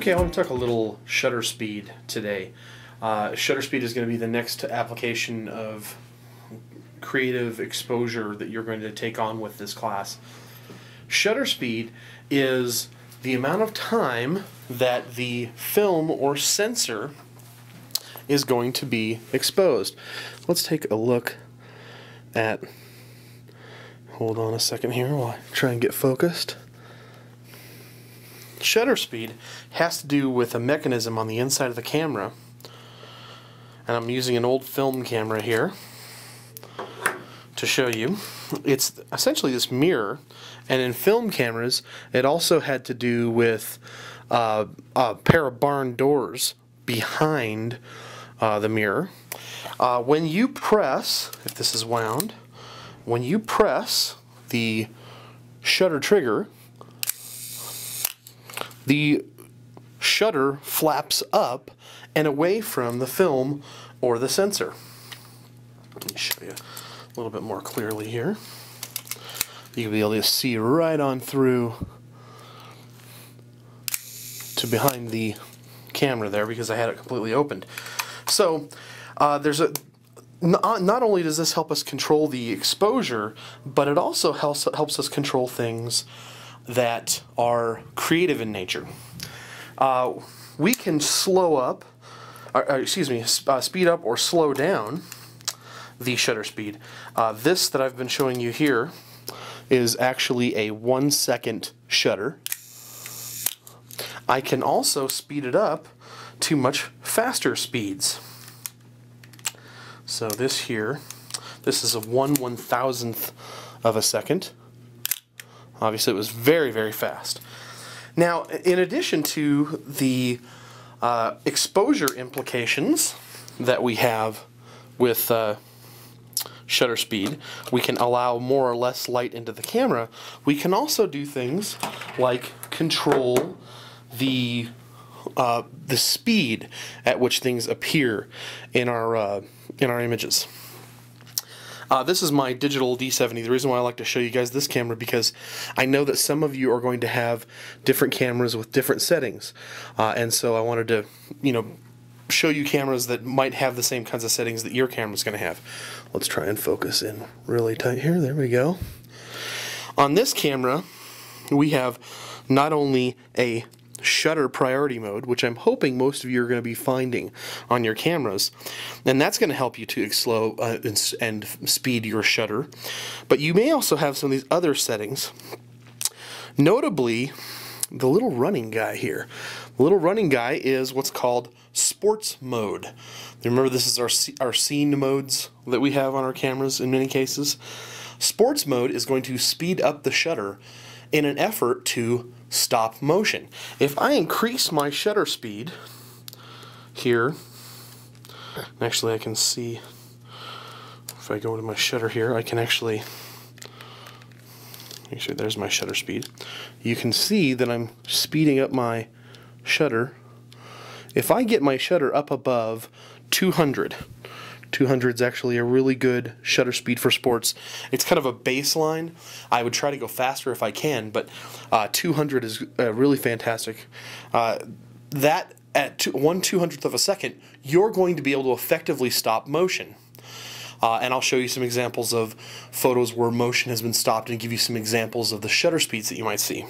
Okay, I want to talk a little shutter speed today. Shutter speed is going to be the next application of creative exposure that you're going to take on with this class. Shutter speed is the amount of time that the film or sensor is going to be exposed. Let's take a look at, hold on a second here while I try and get focused. Shutter speed has to do with a mechanism on the inside of the camera, and I'm using an old film camera here to show you. It's essentially this mirror, and in film cameras it also had to do with a pair of barn doors behind the mirror. When you press, if this is wound, when you press the shutter trigger, the shutter flaps up and away from the film or the sensor. Let me show you a little bit more clearly here. You'll be able to see right on through to behind the camera there because I had it completely opened. So not only does this help us control the exposure, but it also helps us control things that are creative in nature. We can slow up, speed up or slow down the shutter speed. This that I've been showing you here is actually a 1 second shutter. I can also speed it up to much faster speeds. So this here, this is a 1/1000th of a second. Obviously it was very, very fast. Now, in addition to the exposure implications that we have with shutter speed, we can allow more or less light into the camera. We can also do things like control the speed at which things appear in our images. This is my digital D70. The reason why I like to show you guys this camera because I know that some of you are going to have different cameras with different settings, and so I wanted to, show you cameras that might have the same kinds of settings that your camera's going to have. Let's try and focus in really tight here. There we go. On this camera, we have not only a shutter priority mode, which I'm hoping most of you are going to be finding on your cameras, and that's going to help you to slow and speed your shutter, but you may also have some of these other settings, notably the little running guy here. The little running guy is what's called sports mode. Remember, this is our scene modes that we have on our cameras in many cases. Sports mode is going to speed up the shutter in an effort to stop motion. If I increase my shutter speed here, actually I can see, if I go to my shutter here, I can actually there's my shutter speed. You can see that I'm speeding up my shutter. If I get my shutter up above 200, 200 is actually a really good shutter speed for sports. It's kind of a baseline. I would try to go faster if I can, but 200 is really fantastic. That at 1/200th of a second, you're going to be able to effectively stop motion. And I'll show you some examples of photos where motion has been stopped and give you some examples of the shutter speeds that you might see.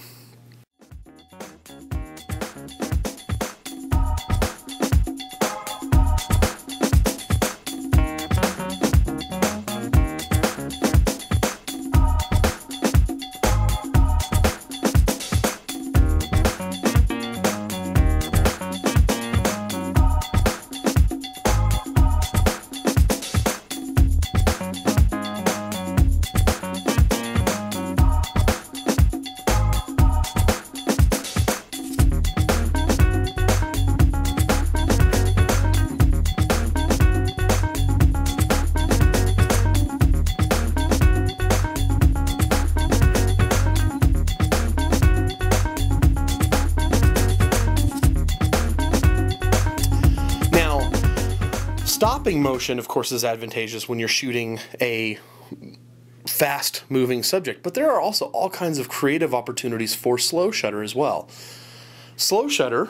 Stopping motion, of course, is advantageous when you're shooting a fast-moving subject, but there are also all kinds of creative opportunities for slow shutter as well. Slow shutter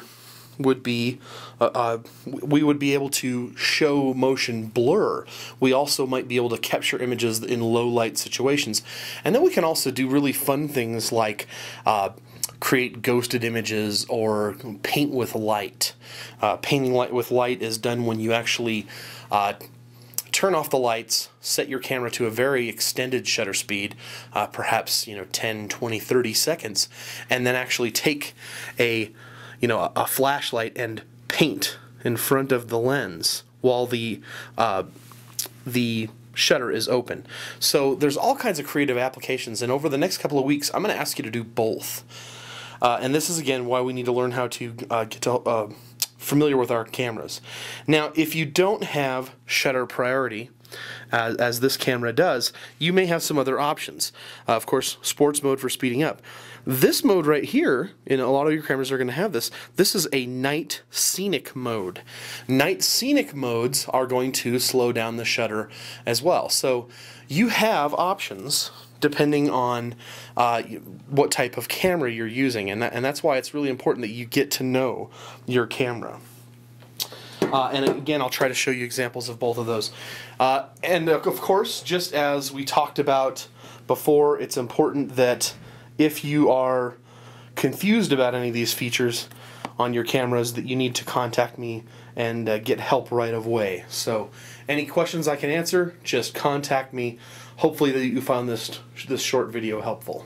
would be we would be able to show motion blur. We also might be able to capture images in low light situations. And then we can also do really fun things like create ghosted images or paint with light. Painting with light is done when you actually turn off the lights, set your camera to a very extended shutter speed, perhaps 10, 20, 30 seconds, and then actually take a flashlight and paint in front of the lens while the shutter is open. So there's all kinds of creative applications, and over the next couple of weeks I'm going to ask you to do both. And this is again why we need to learn how to get to familiar with our cameras. Now, if you don't have shutter priority, as this camera does, you may have some other options. Of course, sports mode for speeding up. This mode right here, and a lot of your cameras are going to have this, this is a night scenic mode. Night scenic modes are going to slow down the shutter as well. So you have options depending on what type of camera you're using, and that's why it's really important that you get to know your camera. And again, I'll try to show you examples of both of those. And of course, just as we talked about before, it's important that if you are confused about any of these features on your cameras, that you need to contact me and get help right away. So any questions I can answer, just contact me. Hopefully that you found this short video helpful.